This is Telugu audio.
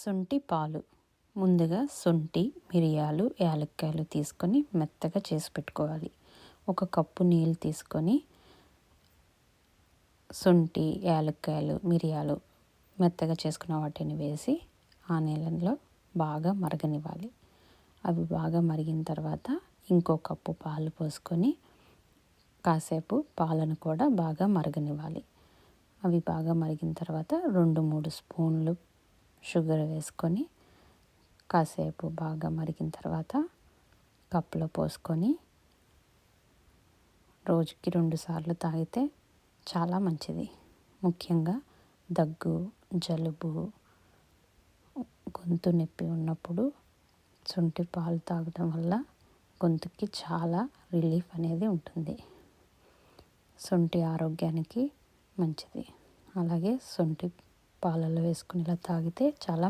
శొంఠి పాలు. ముందుగా శొంఠి, మిరియాలు, యాలక్కాయలు తీసుకొని మెత్తగా చేసి పెట్టుకోవాలి. ఒక కప్పు నీళ్ళు తీసుకొని శొంఠి, యాలక్కాయలు, మిరియాలు మెత్తగా చేసుకున్న వాటిని వేసి ఆ నీళ్ళలో బాగా మరగనివ్వాలి. అవి బాగా మరిగిన తర్వాత ఇంకో కప్పు పాలు పోసుకొని కాసేపు పాలను కూడా బాగా మరగనివ్వాలి. అవి బాగా మరిగిన తర్వాత 2-3 స్పూన్లు షుగర్ వేసుకొని కాసేపు బాగా మరిగిన తర్వాత కప్పులో పోసుకొని రోజుకి 2 సార్లు తాగితే చాలా మంచిది. ముఖ్యంగా దగ్గు, జలుబు, గొంతు నొప్పి ఉన్నప్పుడు శొంఠి పాలు తాగడం వల్ల గొంతుకి చాలా రిలీఫ్ అనేది ఉంటుంది. శొంఠి ఆరోగ్యానికి మంచిది. అలాగే శొంఠి పాలల్లో వేసుకుని ఇలా తాగితే చాలా